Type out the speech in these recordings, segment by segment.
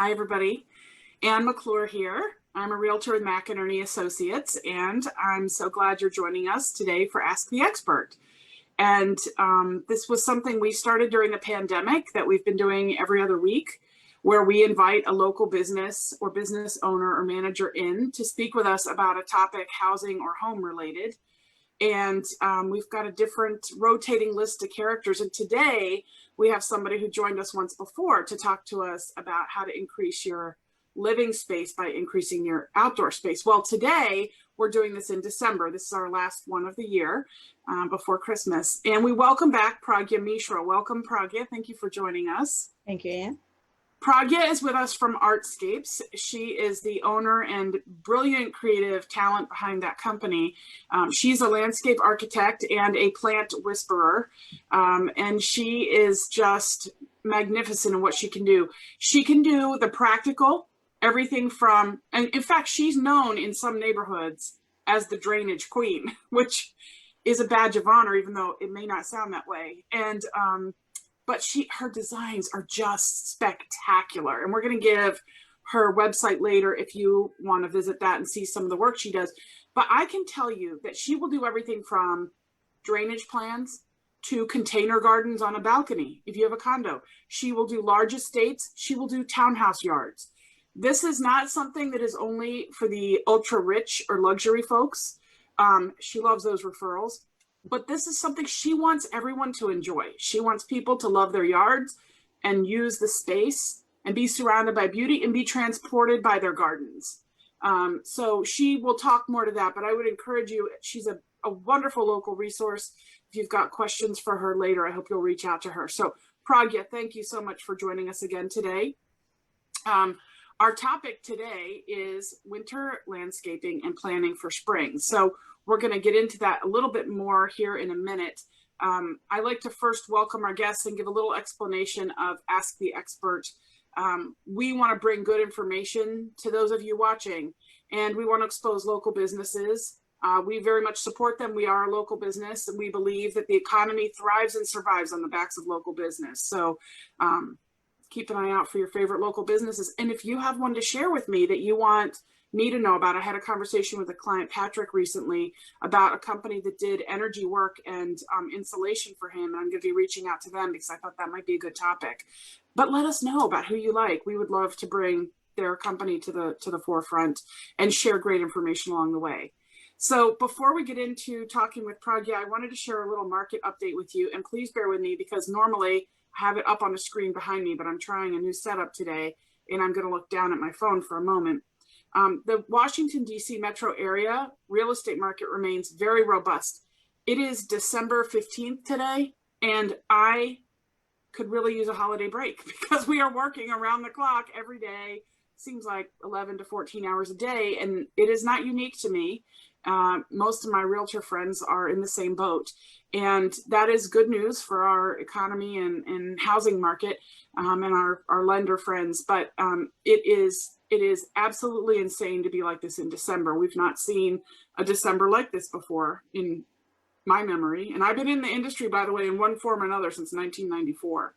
Hi, everybody. Ann McClure here. I'm a realtor with McInerney Associates, and I'm so glad you're joining us today for Ask the Expert. And this was something we started during the pandemic that we've been doing every other week, where we invite a local business or business owner or manager in to speak with us about a topic, housing or home related. And we've got a different rotating list of characters. And today we have somebody who joined us once before to talk to us about how to increase your living space by increasing your outdoor space. Well, today we're doing this in December. This is our last one of the year before Christmas. And we welcome back Pragya Mishra. Welcome, Pragya. Thank you for joining us. Thank you, Ann. Pragya is with us from Artscapes. She is the owner and brilliant creative talent behind that company. She's a landscape architect and a plant whisperer, and she is just magnificent in what she can do. She can do the practical, everything from, and in fact, she's known in some neighborhoods as the drainage queen, which is a badge of honor, even though it may not sound that way. And but her designs are just spectacular. And we're going to give her website later if you want to visit that and see some of the work she does. But I can tell you that she will do everything from drainage plans to container gardens on a balcony. If you have a condo, she will do large estates. She will do townhouse yards. This is not something that is only for the ultra rich or luxury folks. She loves those referrals. But this is something she wants everyone to enjoy. She wants people to love their yards and use the space and be surrounded by beauty and be transported by their gardens. So she will talk more to that, but I would encourage you, she's a wonderful local resource. If you've got questions for her later, I hope you'll reach out to her. So Pragya, thank you so much for joining us again today. Our topic today is winter landscaping and planning for spring. So we're going to get into that a little bit more here in a minute. I like to first welcome our guests and give a little explanation of Ask the Expert. We want to bring good information to those of you watching, and we want to expose local businesses. We very much support them. We are a local business, and we believe that the economy thrives and survives on the backs of local business. So keep an eye out for your favorite local businesses. And if you have one to share with me that you want me to know about, I had a conversation with a client, Patrick, recently about a company that did energy work and insulation for him. And I'm going to be reaching out to them because I thought that might be a good topic. But let us know about who you like. We would love to bring their company to the forefront and share great information along the way. So before we get into talking with Pragya, I wanted to share a little market update with you. And please bear with me because normally I have it up on the screen behind me, but I'm trying a new setup today and I'm going to look down at my phone for a moment. The Washington, D.C. metro area real estate market remains very robust. It is December 15th today, and I could really use a holiday break because we are working around the clock every day. Seems like 11 to 14 hours a day, and it is not unique to me. Most of my realtor friends are in the same boat, and that is good news for our economy and housing market and our lender friends. But it is absolutely insane to be like this in December. We've not seen a December like this before in my memory, and I've been in the industry, by the way, in one form or another since 1994.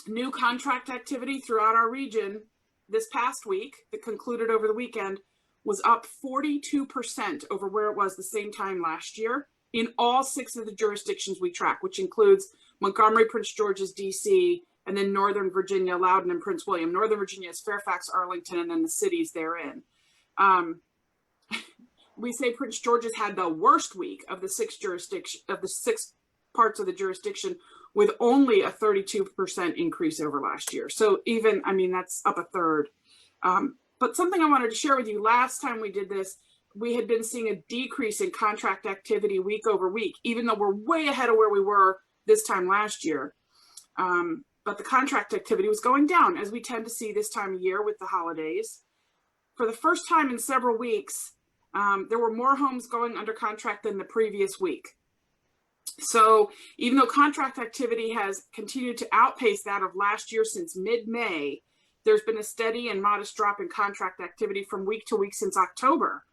New contract activity throughout our region this past week that concluded over the weekend was up 42% over where it was the same time last year in all 6 of the jurisdictions we track, which includes Montgomery, Prince George's, DC, and then Northern Virginia, Loudoun, and Prince William. Northern Virginia is Fairfax, Arlington, and then the cities therein. We say Prince George's had the worst week of the 6 parts of the jurisdiction, with only a 32% increase over last year. So even, I mean, that's up a third. But something I wanted to share with you, last time we did this, we had been seeing a decrease in contract activity week over week, even though we're way ahead of where we were this time last year. But the contract activity was going down, as we tend to see this time of year with the holidays. For the first time in several weeks, there were more homes going under contract than the previous week. So even though contract activity has continued to outpace that of last year since mid-May, there's been a steady and modest drop in contract activity from week to week since October.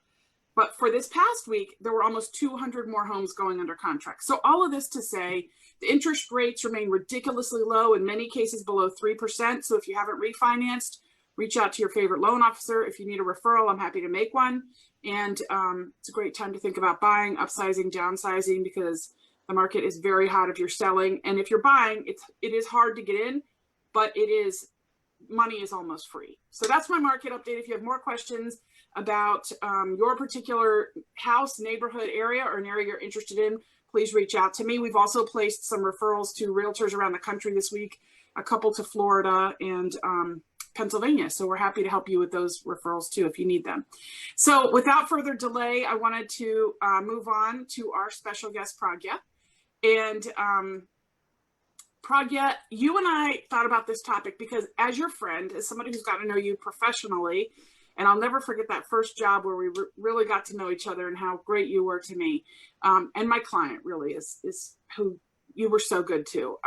But for this past week, there were almost 200 more homes going under contract. So all of this to say, the interest rates remain ridiculously low, in many cases below 3%. So if you haven't refinanced, reach out to your favorite loan officer. If you need a referral, I'm happy to make one. And it's a great time to think about buying, upsizing, downsizing, because the market is very hot if you're selling. And if you're buying, it is hard to get in, but money is almost free. So that's my market update. If you have more questions about your particular house, neighborhood, area, or an area you're interested in, please reach out to me. We've also placed some referrals to realtors around the country this week, a couple to Florida and Pennsylvania. So we're happy to help you with those referrals too, if you need them. So without further delay, I wanted to move on to our special guest, Pragya. And Pragya, you and I thought about this topic because as your friend, as somebody who's got to know you professionally, and I'll never forget that first job where we really got to know each other and how great you were to me. And my client really is who you were so good to.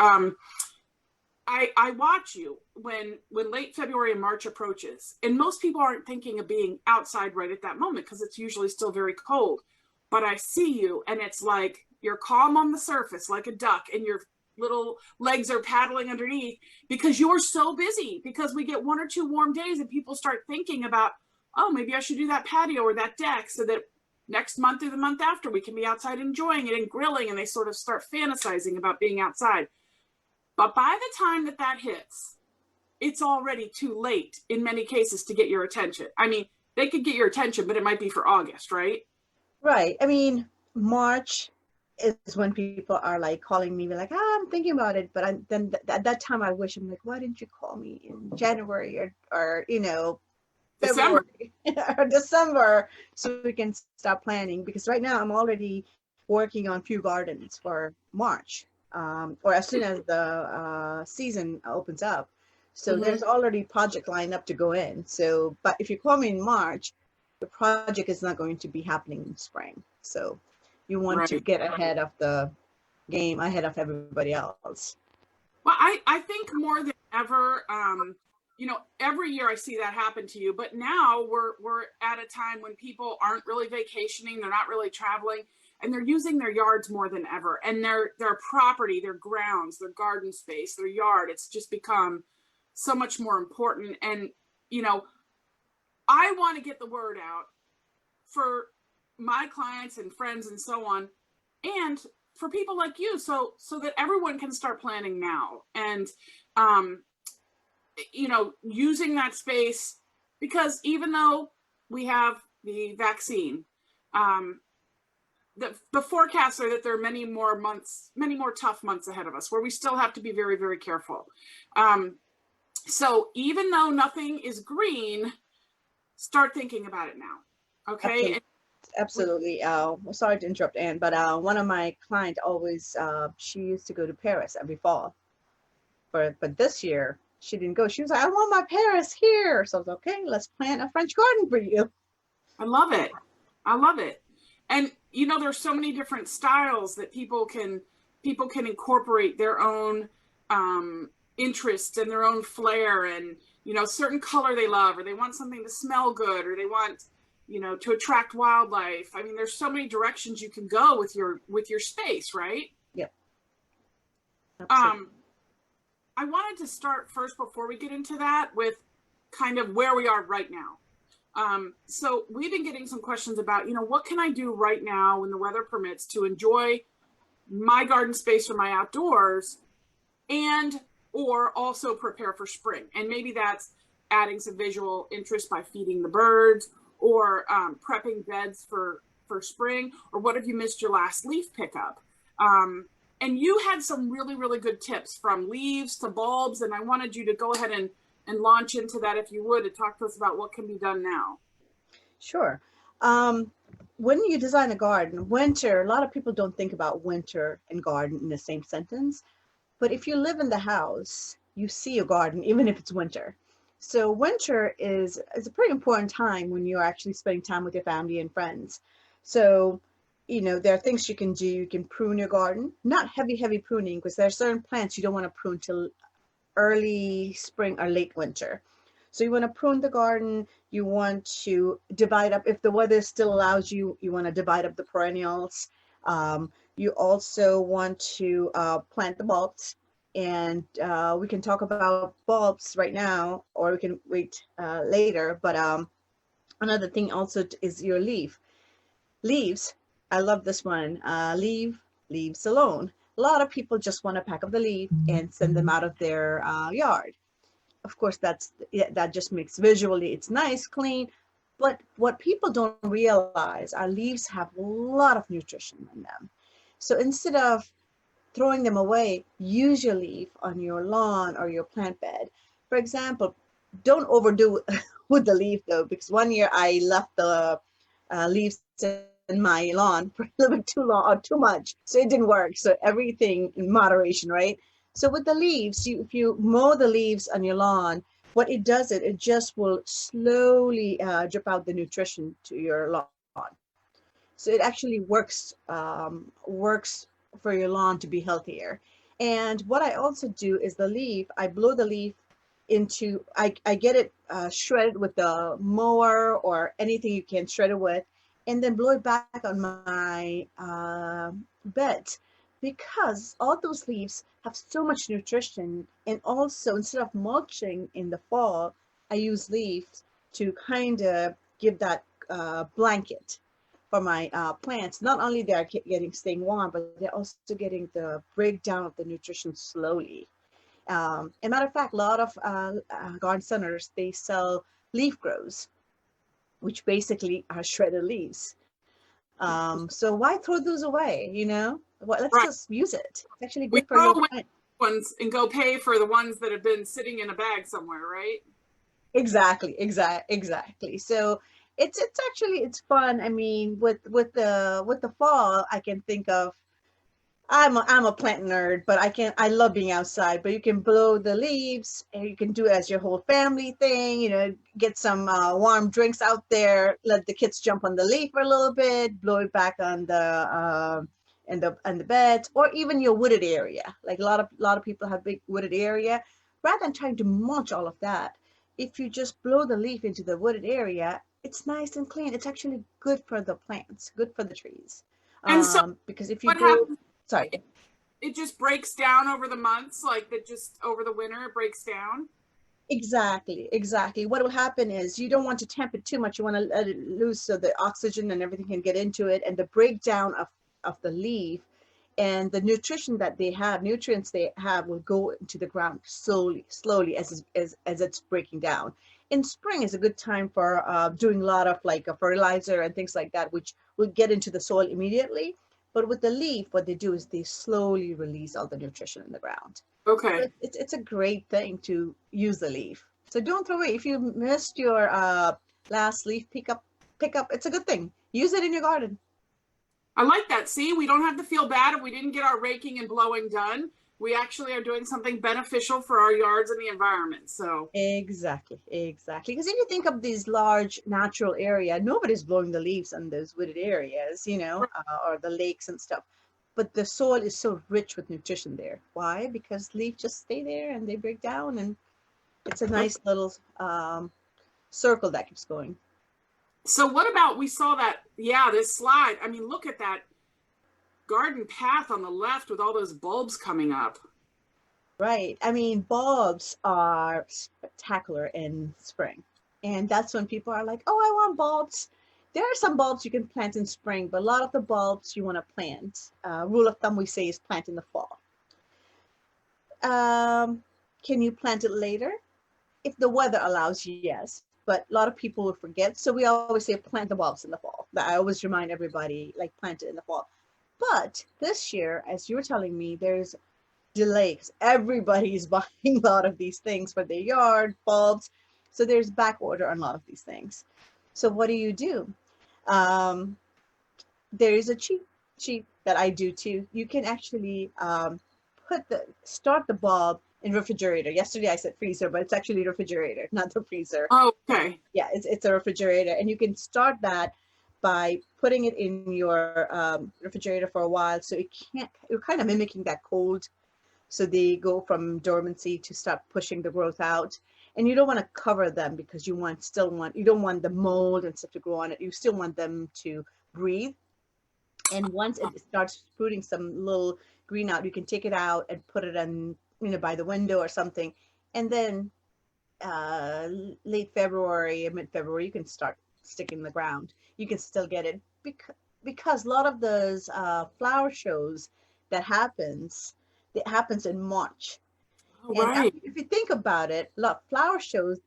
I watch you when late February and March approaches, and most people aren't thinking of being outside right at that moment because it's usually still very cold. But I see you and it's like you're calm on the surface like a duck and your little legs are paddling underneath because you're so busy, because we get 1 or 2 warm days and people start thinking about, oh, maybe I should do that patio or that deck so that next month or the month after we can be outside enjoying it and grilling, and they sort of start fantasizing about being outside. But by the time that hits, it's already too late in many cases to get your attention. I mean, they could get your attention, but it might be for August, right? Right. I mean, March is when people are like calling me, like, I'm thinking about it. But then at that time, I wish, I'm like, why didn't you call me in January or December. February or December, so we can start planning? Because right now I'm already working on few gardens for March, or as soon as the season opens up. So there's already project lined up to go in. So, but if you call me in March, the project is not going to be happening in spring. So you want to get ahead of the game, ahead of everybody else. Well, I think more than ever, every year I see that happen to you, but now we're at a time when people aren't really vacationing, they're not really traveling, and they're using their yards more than ever. And their property, their grounds, their garden space, their yard, it's just become so much more important. And, I want to get the word out for my clients and friends and so on, and for people like you, so that everyone can start planning now and using that space, because even though we have the vaccine, the forecasts are that there are many more tough months ahead of us where we still have to be very, very careful. So even though nothing is green, start thinking about it now. Okay. Absolutely. Sorry to interrupt, Anne, but one of my clients always, she used to go to Paris every fall. But this year, she didn't go. She was like, I want my Paris here. So I was like, okay, let's plant a French garden for you. I love it. And, there's so many different styles that people can incorporate their own interests and their own flair, and, certain color they love, or they want something to smell good, or they want to attract wildlife. I mean, there's so many directions you can go with your space, right? Yep. Absolutely. I wanted to start first, before we get into that, with kind of where we are right now. So we've been getting some questions about, what can I do right now when the weather permits to enjoy my garden space or my outdoors, or also prepare for spring. And maybe that's adding some visual interest by feeding the birds, or prepping beds for spring, or what if you missed your last leaf pickup? And you had some really, really good tips, from leaves to bulbs, and I wanted you to go ahead and launch into that, if you would, and talk to us about what can be done now. Sure. When you design a garden, winter, a lot of people don't think about winter and garden in the same sentence, but if you live in the house, you see a garden, even if it's winter. So winter is a pretty important time when you're actually spending time with your family and friends. So, there are things you can do. You can prune your garden, not heavy pruning, because there are certain plants you don't want to prune till early spring or late winter. So you want to prune the garden. You want to divide up, if the weather still allows you, you want to divide up the perennials. You also want to plant the bulbs. And we can talk about bulbs right now, or we can wait later. But another thing also is your leaves. I love this one. Leave leaves alone. A lot of people just want to pack up the leaf and send them out of their yard. Of course, that just makes visually it's nice, clean. But what people don't realize, our leaves have a lot of nutrition in them. So instead of throwing them away, use your leaf on your lawn or your plant bed. For example, don't overdo with the leaf though, because one year I left the leaves in my lawn for a little bit too long or too much, so it didn't work. So everything in moderation, right? So with the leaves, if you mow the leaves on your lawn, what it does, it just will slowly drip out the nutrition to your lawn. So it actually works for your lawn to be healthier. And what I also do is the leaf, I blow the leaf into, I get it shredded with the mower or anything you can shred it with, and then blow it back on my bed, because all those leaves have so much nutrition. And also, instead of mulching in the fall, I use leaves to kind of give that blanket for my plants. Not only they're staying warm, but they're also getting the breakdown of the nutrition slowly. As a matter of fact, a lot of garden centers, they sell leaf grows, which basically are shredded leaves. So why throw those away? Well, let's Right. just use it. It's actually We good for throw your away plant. ones and go pay for the ones that have been sitting in a bag somewhere, right? Exactly. So it's actually it's fun. I mean, with the fall, I can think of, I'm a plant nerd, but I love being outside. But you can blow the leaves, and you can do it as your whole family thing. Get some warm drinks out there. Let the kids jump on the leaf for a little bit. Blow it back on the bed, or even your wooded area. Like a lot of people have big wooded area. Rather than trying to mulch all of that, if you just blow the leaf into the wooded area, it's nice and clean. It's actually good for the plants, good for the trees. And so Because if you what blow, happens? sorry. It just breaks down over the months, like that just over the winter it breaks down. Exactly. What will happen is you don't want to temp it too much. You want to let it loose so the oxygen and everything can get into it, and the breakdown of the leaf and the nutrients they have will go into the ground slowly as it's breaking down. In spring is a good time for doing a lot of like a fertilizer and things like that, which will get into the soil immediately. But with the leaf, what they do is they slowly release all the nutrition in the ground. Okay. So it's a great thing to use the leaf. So don't throw away. If you missed your last leaf pickup, it's a good thing. Use it in your garden. I like that. See, we don't have to feel bad if we didn't get our raking and blowing done. We actually are doing something beneficial for our yards and the environment. So Exactly. Because if you think of these large natural area, nobody's blowing the leaves on those wooded areas, or the lakes and stuff. But the soil is so rich with nutrition there. Why? Because leaves just stay there and they break down, and it's a nice little circle that keeps going. So what about, we saw that, this slide. I mean, look at that garden path on the left with all those bulbs coming up. Right. I mean, bulbs are spectacular in spring. And that's when people are like, oh, I want bulbs. There are some bulbs you can plant in spring, but a lot of the bulbs you want to plant, rule of thumb we say, is plant in the fall. Can you plant it later? If the weather allows you, yes. But a lot of people will forget. So we always say plant the bulbs in the fall. I always remind everybody, like, plant it in the fall. But this year, as you were telling me, there's delays. Everybody's buying a lot of these things for their yard, bulbs. So there's back order on a lot of these things. So what do? There is a cheap that I do too. You can actually start the bulb in refrigerator. Yesterday I said freezer, but it's actually refrigerator, not the freezer. Oh, okay. Yeah, it's a refrigerator, and you can start that by putting it in your refrigerator for a while, so you're kind of mimicking that cold, so they go from dormancy to start pushing the growth out. and you don't want to cover them because you don't want the mold and stuff to grow on it. You still want them to breathe. And once it starts putting some little green out, you can take it out and put it in, by the window or something. And then late February, mid-February, you can start sticking in the ground. You can still get it because a lot of those flower shows that it happens in March. Right. And if you think about it, a lot of flower shows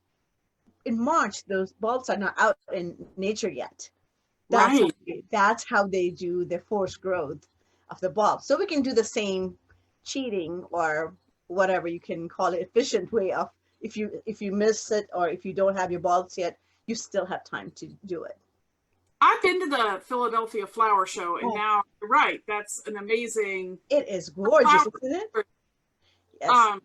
in March, those bulbs are not out in nature yet. That's how they do the forced growth of the bulb. So we can do the same cheating or whatever you can call it, efficient way of, if you miss it or if you don't have your bulbs yet, you still have time to do it. I've been to the Philadelphia Flower Show, and now you're right. That's an amazing. It is gorgeous, isn't it? Yes.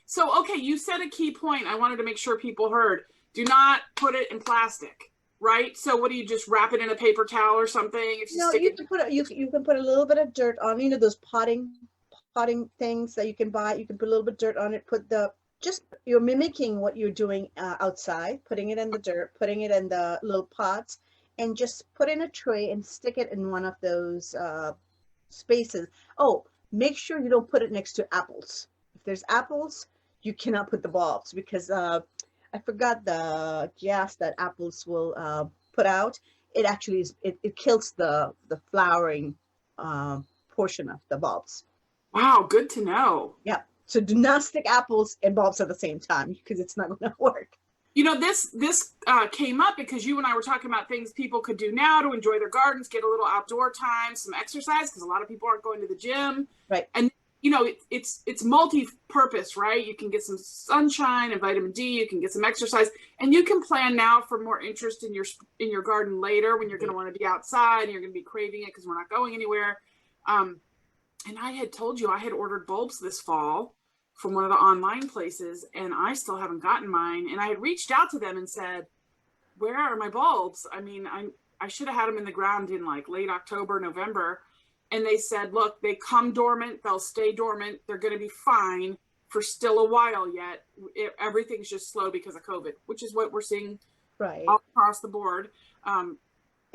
So, okay, you said a key point I wanted to make sure people heard. Do not put it in plastic, right? So what do you just wrap it in a paper towel or something? If you you can put a little bit of dirt on, those potting things that you can buy. You can put a little bit of dirt on it. You're mimicking what you're doing outside, putting it in the dirt, putting it in the little pots, and just put in a tray and stick it in one of those spaces. Oh, make sure you don't put it next to apples. If there's apples, you cannot put the bulbs because I forgot the gas that apples will put out. It actually it kills the flowering portion of the bulbs. Wow, good to know. Yeah. So do not stick apples and bulbs at the same time because it's not going to work. This came up because you and I were talking about things people could do now to enjoy their gardens, get a little outdoor time, some exercise, because a lot of people aren't going to the gym. Right. And it's multi-purpose, right? You can get some sunshine and vitamin D. You can get some exercise, and you can plan now for more interest in your garden later when you're going to want to be outside and you're going to be craving it because we're not going anywhere. And I had told you I had ordered bulbs this fall from one of the online places, and I still haven't gotten mine. And I had reached out to them and said, "Where are my bulbs? I mean, I should have had them in the ground in like late October, November." And they said, look, they come dormant, they'll stay dormant, they're going to be fine for still a while yet. Everything's just slow because of COVID, which is what we're seeing all across the board. And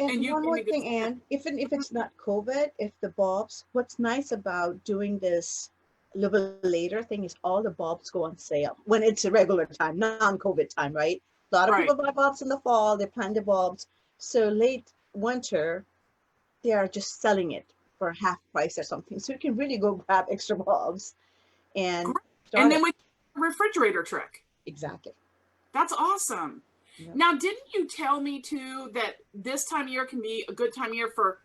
one more thing, Anne, even if it's not COVID, if the bulbs, what's nice about doing this a little bit later thing is all the bulbs go on sale when it's a regular time, non-COVID time, right? A lot of people buy bulbs in the fall, they plant the bulbs. So late winter, they are just selling it for half price or something. So you can really go grab extra bulbs and then with the refrigerator trick. Exactly. That's awesome. Yep. Now, didn't you tell me too that this time of year can be a good time of year for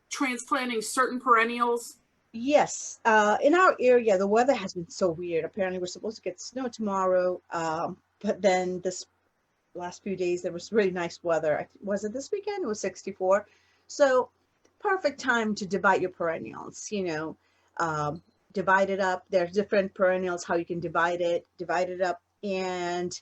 transplanting certain perennials? Yes. In our area, the weather has been so weird. Apparently we're supposed to get snow tomorrow. But then this last few days, there was really nice weather. Was it this weekend? It was 64. So perfect time to divide your perennials, divide it up. There's different perennials, how you can divide it up and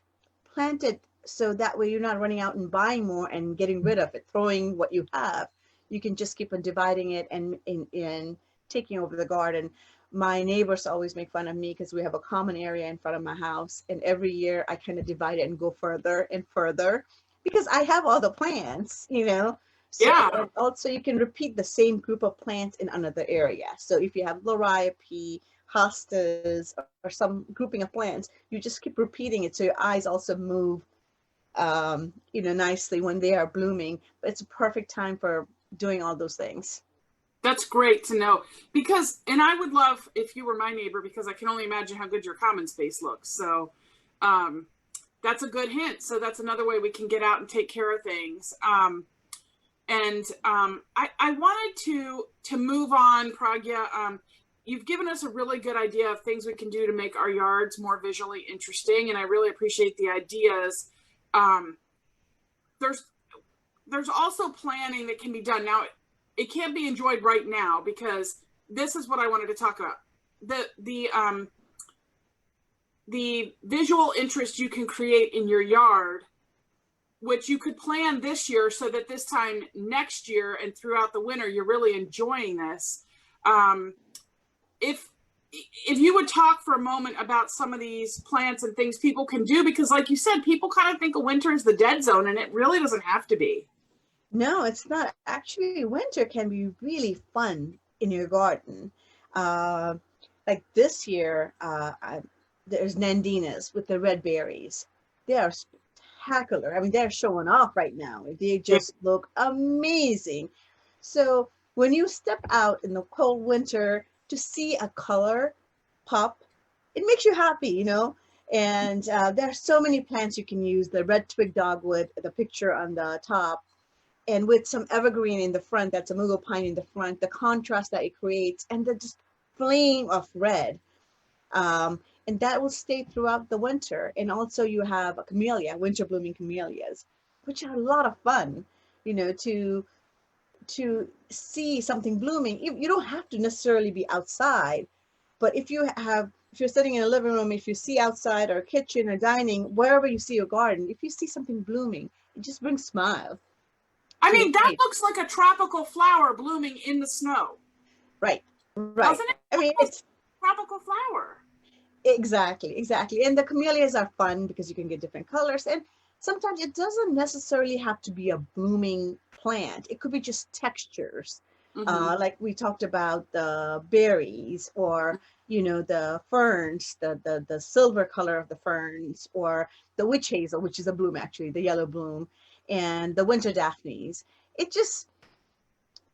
plant it. So that way you're not running out and buying more and getting rid of it, throwing what you have. You can just keep on dividing it and taking over the garden. My neighbors always make fun of me because we have a common area in front of my house. And every year I kind of divide it and go further and further because I have all the plants, So, and also you can repeat the same group of plants in another area. So if you have Liriope, hostas, or some grouping of plants, you just keep repeating it. So your eyes also move, nicely when they are blooming. But it's a perfect time for doing all those things. That's great to know and I would love if you were my neighbor because I can only imagine how good your common space looks. So that's a good hint. So that's another way we can get out and take care of things. I wanted to move on, Pragya. You've given us a really good idea of things we can do to make our yards more visually interesting, and I really appreciate the ideas. There's also planning that can be done. Now, it can't be enjoyed right now because this is what I wanted to talk about. The visual interest you can create in your yard, which you could plan this year so that this time next year and throughout the winter, you're really enjoying this. if you would talk for a moment about some of these plants and things people can do, because like you said, people kind of think of winter as the dead zone, and it really doesn't have to be. No, it's not. Actually, winter can be really fun in your garden. Uh, like this year, there's Nandinas with the red berries. They are spectacular. I mean, they're showing off right now. They just look amazing. So when you step out in the cold winter to see a color pop, it makes you happy, you know. And there are so many plants you can use. The red twig dogwood, the picture on the top, and with some evergreen in the front, that's a mugo pine in the front, the contrast that it creates, and the just flame of red. And that will stay throughout the winter. And also you have a camellia, winter blooming camellias, which are a lot of fun, you know, to see something blooming. You don't have to necessarily be outside, but if you're sitting in a living room, if you see outside or kitchen or dining, wherever you see your garden, if you see something blooming, it just brings smile. I mean, that looks like a tropical flower blooming in the snow. Right, right. Doesn't it? I mean, it's tropical flower. exactly. And the camellias are fun because you can get different colors. And sometimes it doesn't necessarily have to be a blooming plant. It could be just textures. Like we talked about the berries, or, you know, the ferns, the silver color of the ferns, or the witch hazel, which is a bloom, actually, the yellow bloom, and the winter daphnes. It just,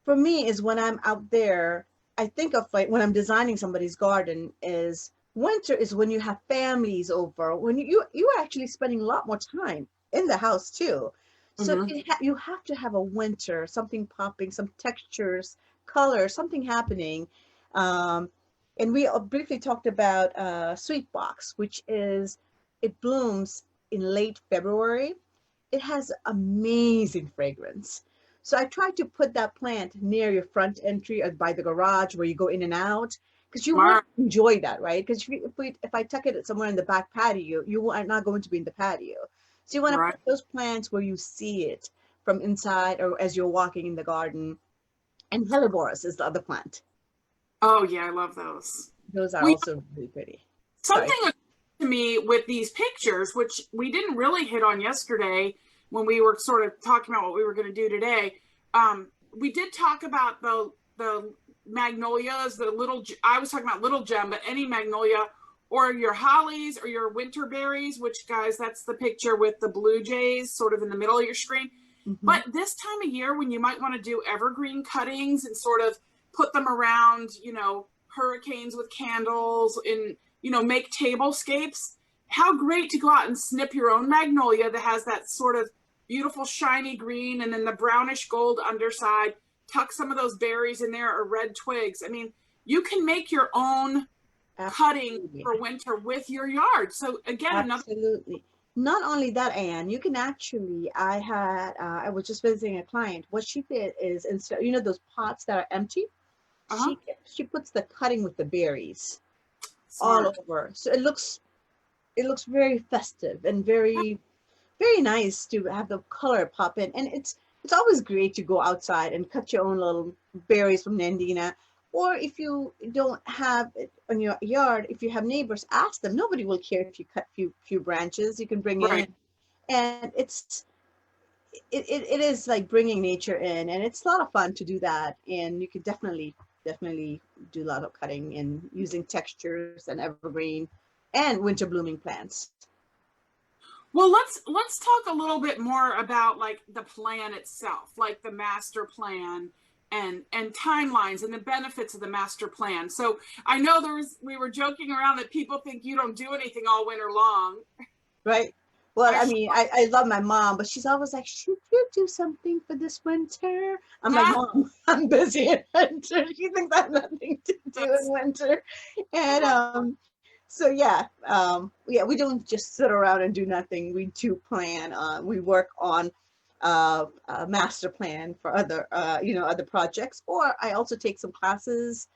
for me, is when I'm out there, I think of, like, when I'm designing somebody's garden, is winter is when you have families over, when you are actually spending a lot more time in the house too. So you have to have a winter, something popping, some textures, color, something happening. And we briefly talked about sweet box, which is, it blooms in late February. It has amazing fragrance. So I try to put that plant near your front entry or by the garage where you go in and out, because you want to enjoy that, right? Because if I tuck it somewhere in the back patio, you are not going to be in the patio. So you want to put those plants where you see it from inside or as you're walking in the garden. And hellebores is the other plant. Oh yeah, I love those. Those are also really pretty. Something to me with these pictures, which we didn't really hit on yesterday when we were sort of talking about what we were going to do today. We did talk about the magnolias, I was talking about little gem, but any magnolia, or your hollies or your winter berries, which, guys, that's the picture with the blue jays sort of in the middle of your screen. But this time of year, when you might want to do evergreen cuttings and sort of put them around, you know, hurricanes with candles, and, you know, make tablescapes, how great to go out and snip your own magnolia that has that sort of beautiful shiny green and then the brownish gold underside, tuck some of those berries in there, or red twigs. I mean, you can make your own cutting for winter with your yard. So again, absolutely. Not only that, Anne, you can actually, I was just visiting a client. What she did is, instead, you know, those pots that are empty, she puts the cutting with the berries all over. So it looks very festive and very, very nice to have the color pop in. And it's always great to go outside and cut your own little berries from Nandina. Or if you don't have it on your yard, if you have neighbors, ask them. Nobody will care if you cut few branches. You can bring in, and it is like bringing nature in, and it's a lot of fun to do that. And you can definitely do a lot of cutting and using textures and evergreen and winter blooming plants. Well, let's talk a little bit more about, like, the plan itself, like the master plan and timelines and the benefits of the master plan. So I know we were joking around that people think you don't do anything all winter long. Right. Well, I mean, I love my mom, but she's always like, should you do something for this winter? I'm like, Mom, I'm busy in winter. She thinks I have nothing to do in winter. And so yeah, we don't just sit around and do nothing. We do plan. We work on a master plan for other projects. Or I also take some classes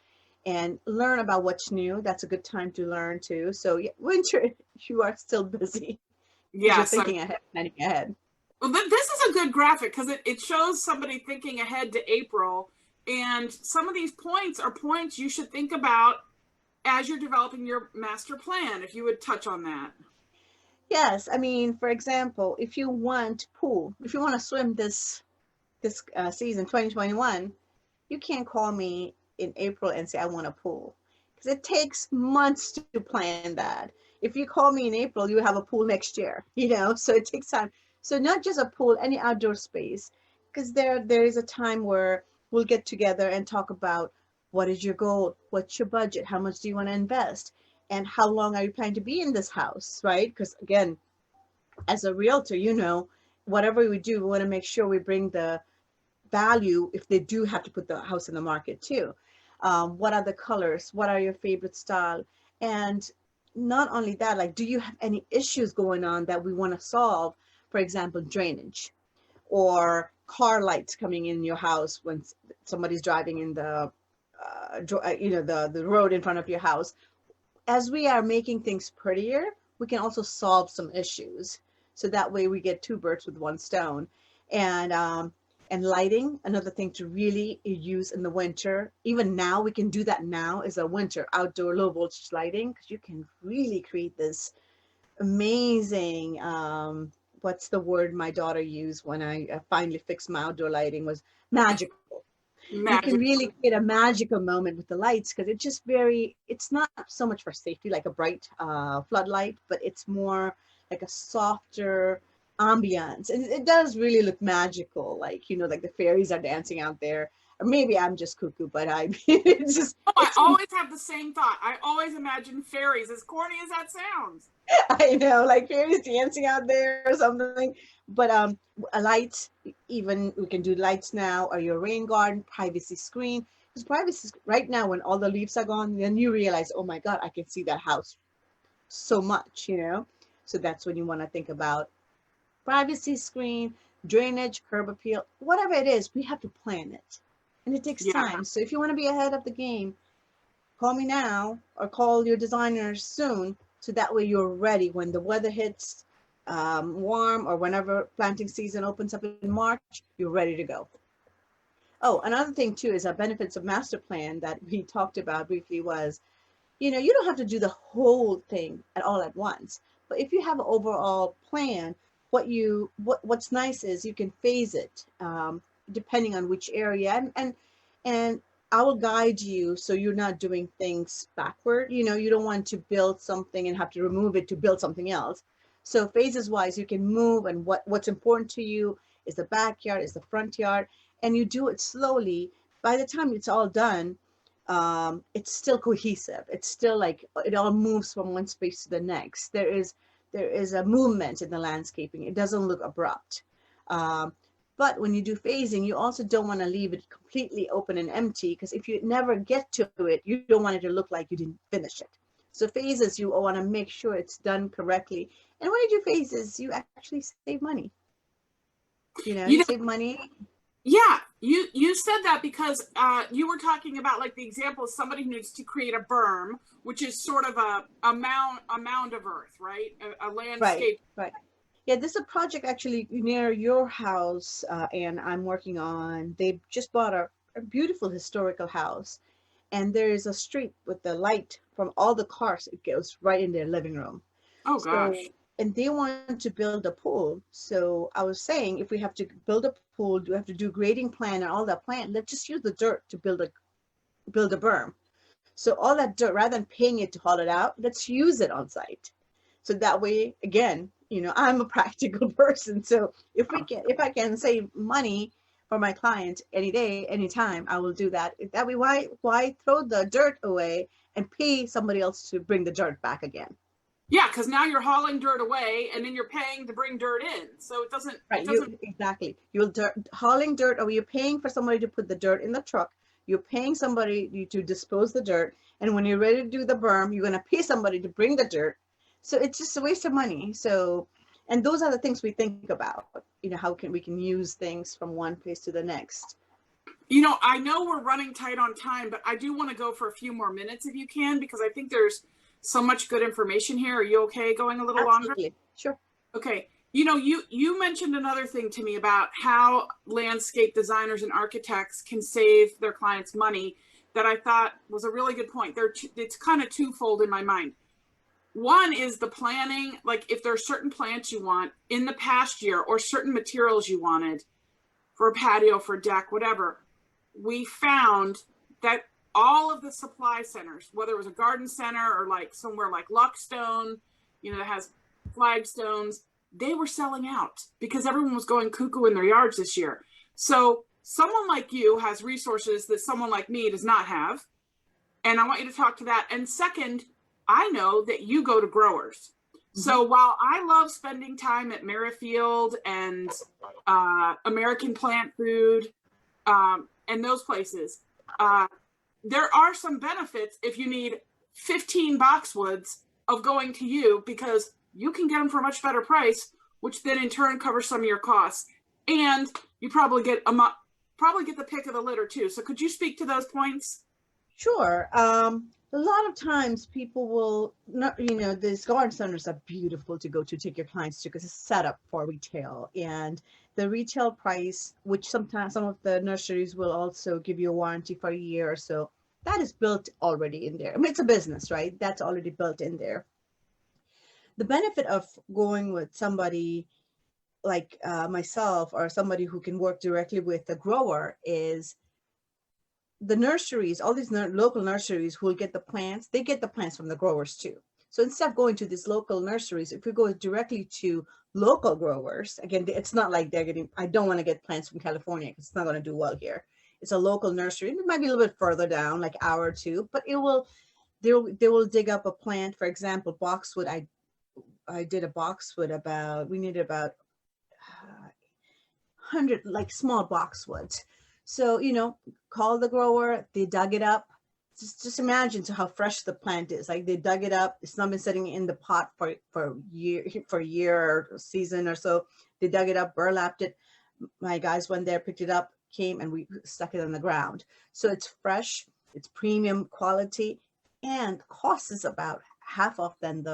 and learn about what's new. That's a good time to learn too. So yeah, winter, you are still busy. Yeah, you're thinking ahead, planning ahead. Well, this is a good graphic because it shows somebody thinking ahead to April, and some of these points are points you should think about as you're developing your master plan, if you would touch on that. Yes, I mean, for example, if you want pool, if you want to swim this season 2021, you can't call me in April and say I want a pool, because it takes months to plan that. If you call me in April, you have a pool next year, so it takes time. So not just a pool, any outdoor space, because there is a time where we'll get together and talk about what is your goal, what's your budget, how much do you want to invest, and how long are you planning to be in this house, right? Because again, as a realtor, whatever we do, we want to make sure we bring the value if they do have to put the house in the market too. What are the colors? What are your favorite style? And not only that, like, do you have any issues going on that we want to solve? For example, drainage or car lights coming in your house when somebody's driving in the road in front of your house. As we are making things prettier, we can also solve some issues. So that way we get two birds with one stone. And lighting, another thing to really use in the winter. Even now, we can do that now as a winter outdoor low voltage lighting, because you can really create this amazing, what's the word my daughter used when I finally fixed my outdoor lighting, was magical. You can really create a magical moment with the lights, because it's just it's not so much for safety like a bright floodlight, but it's more like a softer ambiance, and it does really look magical, like like the fairies are dancing out there. Or maybe I'm just cuckoo, but it's just I always have the same thought. I always imagine fairies, as corny as that sounds. I know, like fairies dancing out there or something. But lights, even we can do lights now, or your rain garden, privacy screen. Because privacy right now, when all the leaves are gone, then you realize, oh my God, I can see that house so much, So that's when you want to think about privacy screen, drainage, curb appeal, whatever it is, we have to plan it. And it takes time. So if you want to be ahead of the game, call me now or call your designers soon, so that way you're ready when the weather hits warm, or whenever planting season opens up in March, you're ready to go. Oh, another thing too is our benefits of master plan that we talked about briefly was, you don't have to do the whole thing all at once. But if you have an overall plan, what's nice is you can phase it depending on which area, and I will guide you so you're not doing things backward. You don't want to build something and have to remove it to build something else. So phases wise, you can move, and what's important to you is the backyard, is the front yard, and you do it slowly. By the time it's all done, it's still cohesive. It's still like it all moves from one space to the next. There is a movement in the landscaping. It doesn't look abrupt. But when you do phasing, you also don't want to leave it completely open and empty, because if you never get to it, you don't want it to look like you didn't finish it. So phases, you want to make sure it's done correctly. And when you do phases, you actually save money. You save money. Yeah, you said that because you were talking about, like, the example of somebody who needs to create a berm, which is sort of a mound of earth, right? A landscape. Right. Yeah, this is a project actually near your house, and I'm working on. They just bought a beautiful historical house, and there is a street with the light from all the cars. It goes right in their living room. Oh gosh. And they want to build a pool. So I was saying, if we have to build a pool, do we have to do grading plan and all that plan? Let's just use the dirt to build a berm. So all that dirt, rather than paying it to haul it out, let's use it on site. So that way, again, I'm a practical person. So if I can save money for my client any day, anytime, I will do that. That way, why throw the dirt away and pay somebody else to bring the dirt back again? Yeah, because now you're hauling dirt away, and then you're paying to bring dirt in. So it doesn't. Right. Exactly. You're hauling dirt, or you're paying for somebody to put the dirt in the truck. You're paying somebody to dispose the dirt, and when you're ready to do the berm, you're going to pay somebody to bring the dirt. So it's just a waste of money. So, and those are the things we think about. How we can use things from one place to the next. I know we're running tight on time, but I do want to go for a few more minutes if you can, because I think there's so much good information here. Are you okay going a little Absolutely. longer? Sure. Okay. You mentioned another thing to me about how landscape designers and architects can save their clients money. that I thought was a really good point. It's kind of twofold in my mind. One is the planning, like if there's certain plants you want in the past year or certain materials you wanted for a patio, for a deck, whatever, we found that all of the supply centers, whether it was a garden center or like somewhere like Luckstone, that has flagstones, they were selling out because everyone was going cuckoo in their yards this year. So someone like you has resources that someone like me does not have. And I want you to talk to that. And second, I know that you go to growers. Mm-hmm. So while I love spending time at Merrifield and American Plant Food and those places, there are some benefits if you need 15 boxwoods of going to you, because you can get them for a much better price, which then in turn covers some of your costs. And you probably get the pick of the litter too. So could you speak to those points? Sure. A lot of times people will not, these garden centers are beautiful to go to take your clients to because it's set up for retail, and the retail price, which sometimes some of the nurseries will also give you a warranty for a year or so, that is built already in there. I mean, it's a business, right? That's already built in there. The benefit of going with somebody like myself or somebody who can work directly with the grower is the nurseries, all these local nurseries who will get the plants, they get the plants from the growers too. So instead of going to these local nurseries, if we go directly to local growers, again, it's not like they're getting, I don't want to get plants from California because it's not going to do well here. It's a local nursery. It might be a little bit further down, like an hour or two, but they will dig up a plant. For example, boxwood. I did a boxwood we needed about 100 like small boxwoods. So, call the grower, they dug it up. Just imagine how fresh the plant is. Like they dug it up. It's not been sitting in the pot for a year or season or so. They dug it up, burlapped it. My guys went there, picked it up, came, and we stuck it on the ground. So it's fresh, it's premium quality, and cost is about half off than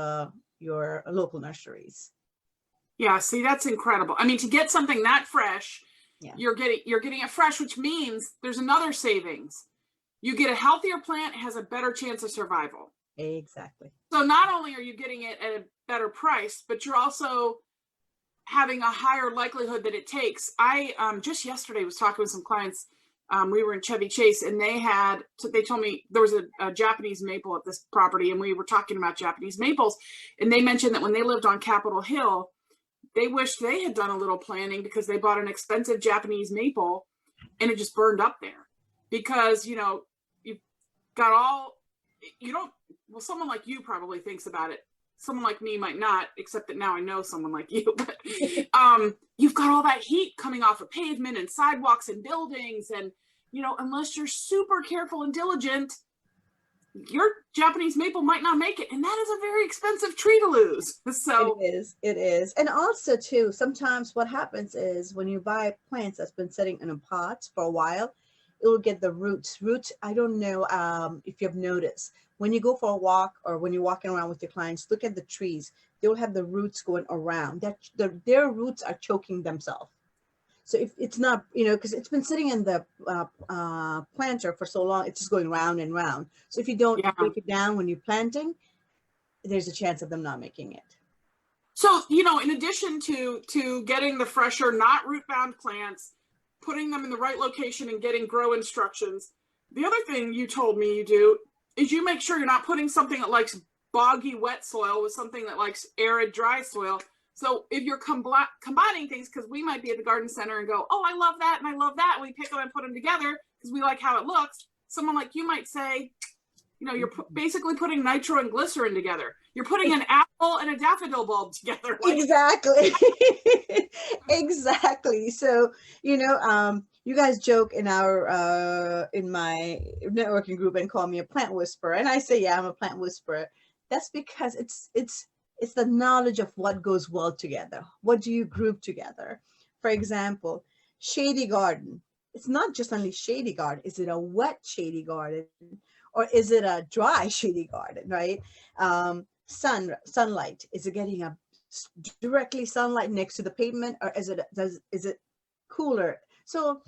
your local nurseries. Yeah, see, that's incredible. I mean, to get something that fresh, yeah, you're getting it fresh, which means there's another savings. You get a healthier plant, it has a better chance of survival. Exactly. So not only are you getting it at a better price, but you're also having a higher likelihood that it takes. I just yesterday was talking with some clients. We were in Chevy Chase, and they told me there was a Japanese maple at this property, and we were talking about Japanese maples, and they mentioned that when they lived on Capitol Hill, they wished they had done a little planning because they bought an expensive Japanese maple and it just burned up there because, you've got someone like you probably thinks about it. Someone like me might not, except that now I know someone like you, but you've got all that heat coming off of pavement and sidewalks and buildings. And, unless you're super careful and diligent, your Japanese maple might not make it. And that is a very expensive tree to lose. So it is. And also too, sometimes what happens is when you buy plants that's been sitting in a pot for a while, it will get the roots. I don't know if you've noticed, when you go for a walk or when you're walking around with your clients, look at the trees. They will have the roots going around. Their roots are choking themselves. So if it's not, because it's been sitting in the planter for so long, it's just going round and round. So if you don't break it down when you're planting, there's a chance of them not making it. So, in addition to getting the fresher, not root-bound plants, putting them in the right location and getting grow instructions, the other thing you told me you do is you make sure you're not putting something that likes boggy, wet soil with something that likes arid, dry soil. So if you're combining things, because we might be at the garden center and go, oh, I love that and I love that, and we pick them and put them together because we like how it looks. Someone like you might say, you're basically putting nitro and glycerin together. You're putting an apple and a daffodil bulb together. Exactly. Exactly. So, you guys joke in my networking group and call me a plant whisperer. And I say, yeah, I'm a plant whisperer. That's because it's the knowledge of what goes well together. What do you group together? For example, shady garden. It's not just only shady garden. Is it a wet shady garden or is it a dry shady garden, right? Sunlight. Is it getting a directly sunlight next to the pavement or is it cooler? So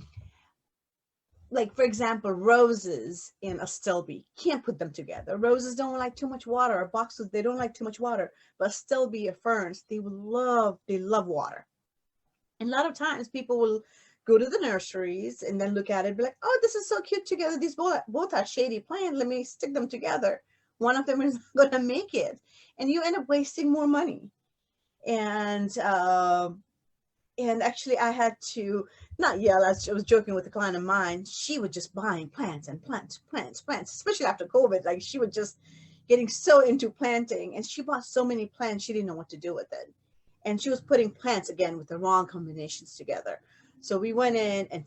like for example, roses in a stilby, can't put them together. Roses don't like too much water, or boxes, they don't like too much water, but stilby or ferns, they love water. And a lot of times people will go to the nurseries and then look at it and be like, oh, this is so cute together, these both are shady plants, let me stick them together. One of them is not going to make it, and you end up wasting more money. And actually I had to not yell. I was joking with a client of mine. She was just buying plants and plants, especially after COVID. Like, she was just getting so into planting, and she bought so many plants, she didn't know what to do with it. And she was putting plants again with the wrong combinations together. So we went in and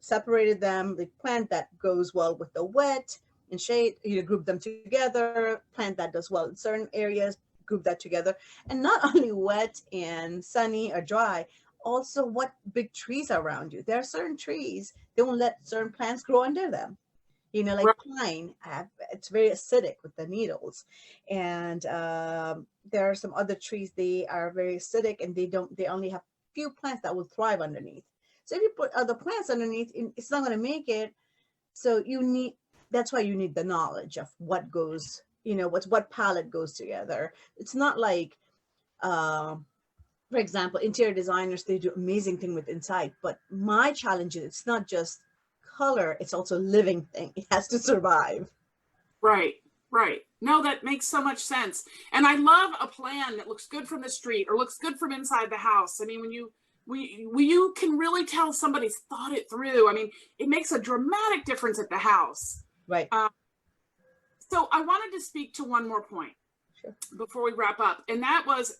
separated them. The plant that goes well with the wet and shade, group them together. Plant that does well in certain areas, group that together. And not only wet and sunny or dry, also what big trees are around you. There are certain trees, they won't let certain plants grow under them. Like pine, it's very acidic with the needles. And there are some other trees, they are very acidic, and they only have few plants that will thrive underneath. So if you put other plants underneath, it's not going to make it. So that's why you need the knowledge of what goes, what palette goes together. It's not like, for example, interior designers, they do amazing thing with inside, but my challenge is it's not just color, it's also a living thing. It has to survive. Right. No, that makes so much sense. And I love a plan that looks good from the street or looks good from inside the house. I mean, when you can really tell somebody's thought it through. I mean, it makes a dramatic difference at the house. Right. So I wanted to speak to one more point before we wrap up. And that was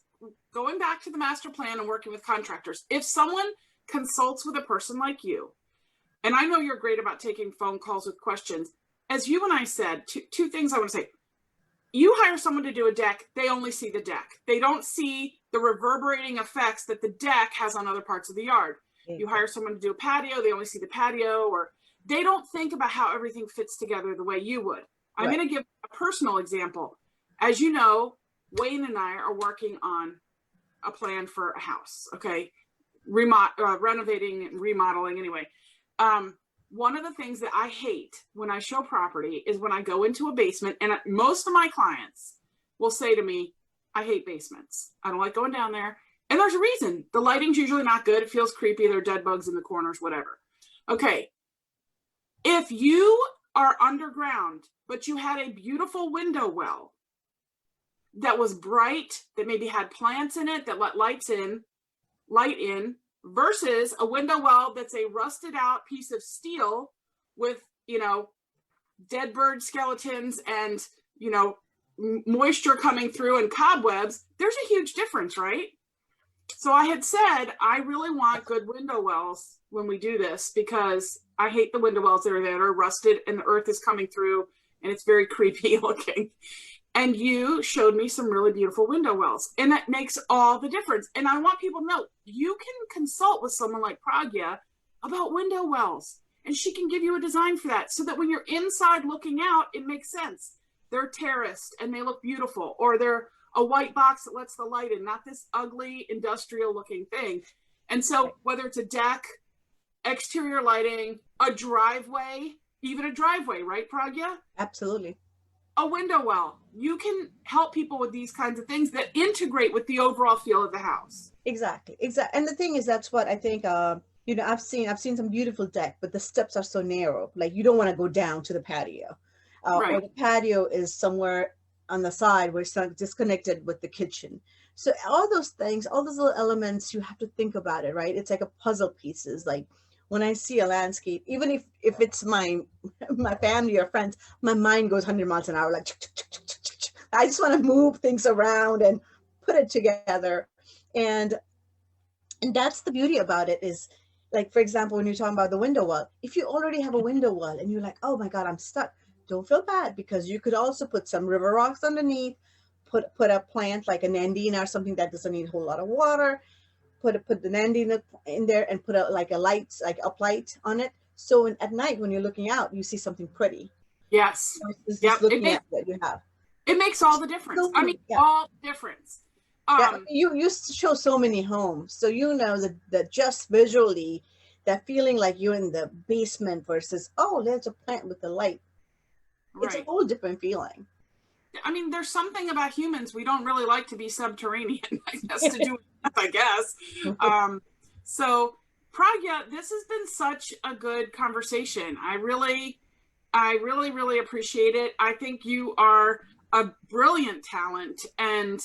going back to the master plan and working with contractors. If someone consults with a person like you, and I know you're great about taking phone calls with questions, as you and I said, two things I want to say. You hire someone to do a deck, they only see the deck. They don't see the reverberating effects that the deck has on other parts of the yard. You hire someone to do a patio, they only see the patio, or they don't think about how everything fits together the way you would. I'm going to give a personal example. As you know, Wayne and I are working on a plan for a house, okay? Renovating and remodeling anyway. One of the things that I hate when I show property is when I go into a basement, and most of my clients will say to me, I hate basements. I don't like going down there. And there's a reason. The lighting's usually not good. It feels creepy. There are dead bugs in the corners, whatever. Okay. If you are underground, but you had a beautiful window well that was bright, that maybe had plants in it that let light in, versus a window well that's a rusted out piece of steel with, dead bird skeletons and, moisture coming through and cobwebs, there's a huge difference, right? So I had said, I really want good window wells when we do this, because I hate the window wells that are rusted and the earth is coming through and it's very creepy looking. And you showed me some really beautiful window wells, and that makes all the difference. And I want people to know, you can consult with someone like Pragya about window wells, and she can give you a design for that, so that when you're inside looking out, it makes sense. They're terraced and they look beautiful, or they're a white box that lets the light in, not this ugly industrial looking thing. And so whether it's a deck, exterior lighting, a driveway, even a driveway, right, Pragya? Absolutely. A window well, you can help people with these kinds of things that integrate with the overall feel of the house. Exactly. And the thing is, that's what I think, I've seen some beautiful deck, but the steps are so narrow. Like, you don't want to go down to the patio, or the patio is somewhere on the side where it's disconnected with the kitchen. So all those things, all those little elements, you have to think about it, right? It's like a puzzle pieces. Like, when I see a landscape, even if it's my family or friends, my mind goes 100 miles an hour. Like, I just want to move things around and put it together. And that's the beauty about it, is, like, for example, when you're talking about the window well, if you already have a window well and you're like, oh my God, I'm stuck, don't feel bad, because you could also put some river rocks underneath, put a plant like a Nandina or something that doesn't need a whole lot of water. Put the Nandina in there and put a light, like up light on it. So at night when you're looking out, you see something pretty. Yes. Just looking at what you have. It makes all the difference. All the difference. You show so many homes, so that just visually that feeling like you're in the basement versus, oh, there's a plant with the light. It's a Right. whole different feeling. I mean, there's something about humans. We don't really like to be subterranean, I guess, to do with, I guess. So Pragya, this has been such a good conversation. I really appreciate it. I think you are a brilliant talent, and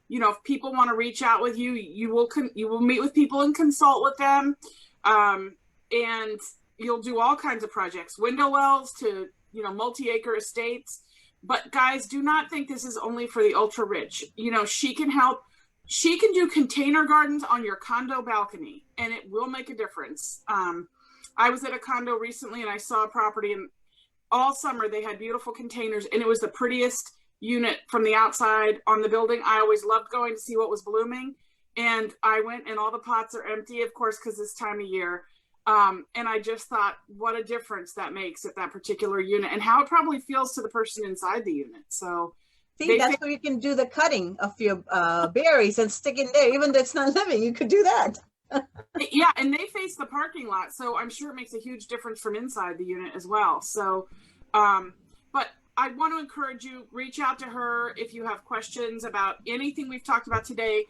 if people want to reach out with you, you will meet with people and consult with them, and you'll do all kinds of projects, window wells to multi-acre estates. But guys, do not think this is only for the ultra rich. She can help. She can do container gardens on your condo balcony, and it will make a difference. I was at a condo recently, and I saw a property, and all summer they had beautiful containers, and it was the prettiest unit from the outside on the building. I always loved going to see what was blooming, and I went, and all the pots are empty, of course, because this time of year. And I just thought, what a difference that makes at that particular unit, and how it probably feels to the person inside the unit. So See, that's where you can do the cutting of your berries and stick in there, even though it's not living. You could do that. Yeah, and they face the parking lot, so I'm sure it makes a huge difference from inside the unit as well. So, but I want to encourage you, reach out to her if you have questions about anything we've talked about today.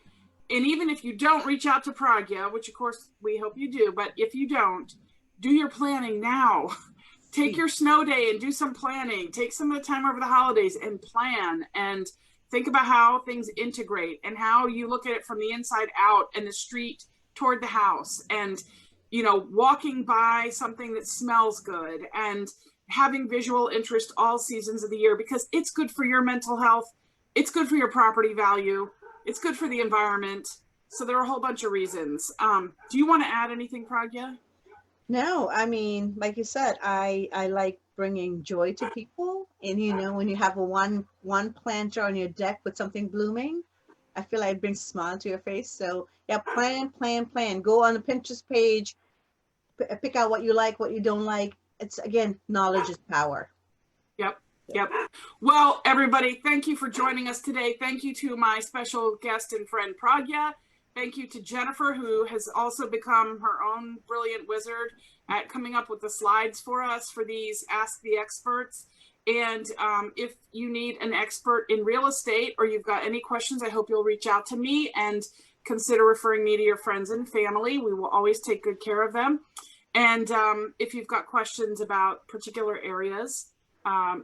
And even if you don't, reach out to Pragya, which of course we hope you do, but if you don't, do your planning now. Take your snow day and do some planning. Take some of the time over the holidays and plan, and think about how things integrate and how you look at it from the inside out and the street toward the house, and walking by something that smells good, and having visual interest all seasons of the year, because it's good for your mental health, it's good for your property value, it's good for the environment. So there are a whole bunch of reasons. Do you want to add anything, Pragya? No, I mean, like you said, I like bringing joy to people, and when you have a one planter on your deck with something blooming, I feel like it brings a smile to your face. So yeah, plan. Go on the Pinterest page, pick out what you like, what you don't like. It's, again, knowledge is power. Yep. Well, everybody, thank you for joining us today. Thank you to my special guest and friend, Pragya. Thank you to Jennifer, who has also become her own brilliant wizard at coming up with the slides for us for these Ask the Experts. And if you need an expert in real estate, or you've got any questions, I hope you'll reach out to me and consider referring me to your friends and family. We will always take good care of them. And if you've got questions about particular areas,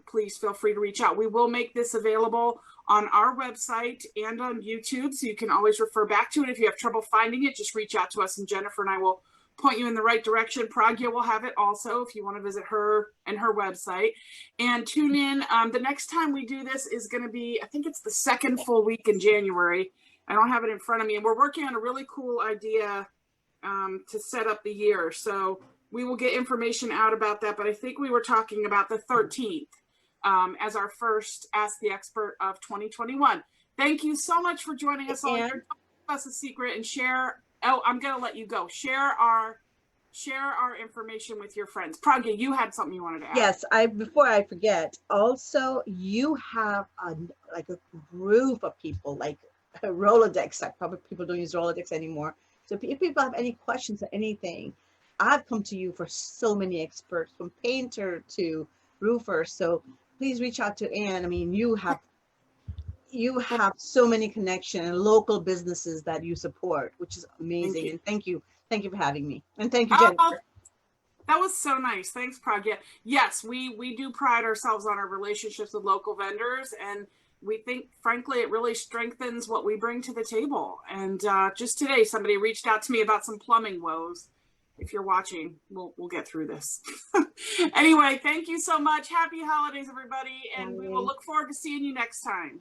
please feel free to reach out. We will make this available on our website and on YouTube, so you can always refer back to it. If you have trouble finding it, just reach out to us, and Jennifer and I will point you in the right direction. Pragya will have it also if you want to visit her and her website. And tune in. The next time we do this is going to be, I think it's the second full week in January. I don't have it in front of me, and we're working on a really cool idea to set up the year. So we will get information out about that, but I think we were talking about the 13th as our first Ask the Expert of 2021. Thank you so much for joining us all here. Don't give us a secret and share. Oh, I'm going to let you go. Share our information with your friends. Pragya, you had something you wanted to add. Yes, before I forget, also you have a group of people, like a Rolodex. Probably people don't use Rolodex anymore. So if people have any questions or anything, I've come to you for so many experts, from painter to roofer. So please reach out to Anne. I mean, you have so many connections and local businesses that you support, which is amazing. And thank you for having me. And thank you, Jennifer. That was so nice. Thanks, Pragya. Yes, we do pride ourselves on our relationships with local vendors, and we think, frankly, it really strengthens what we bring to the table. And just today, somebody reached out to me about some plumbing woes. If you're watching, we'll get through this. Anyway, thank you so much. Happy holidays, everybody. And we will look forward to seeing you next time.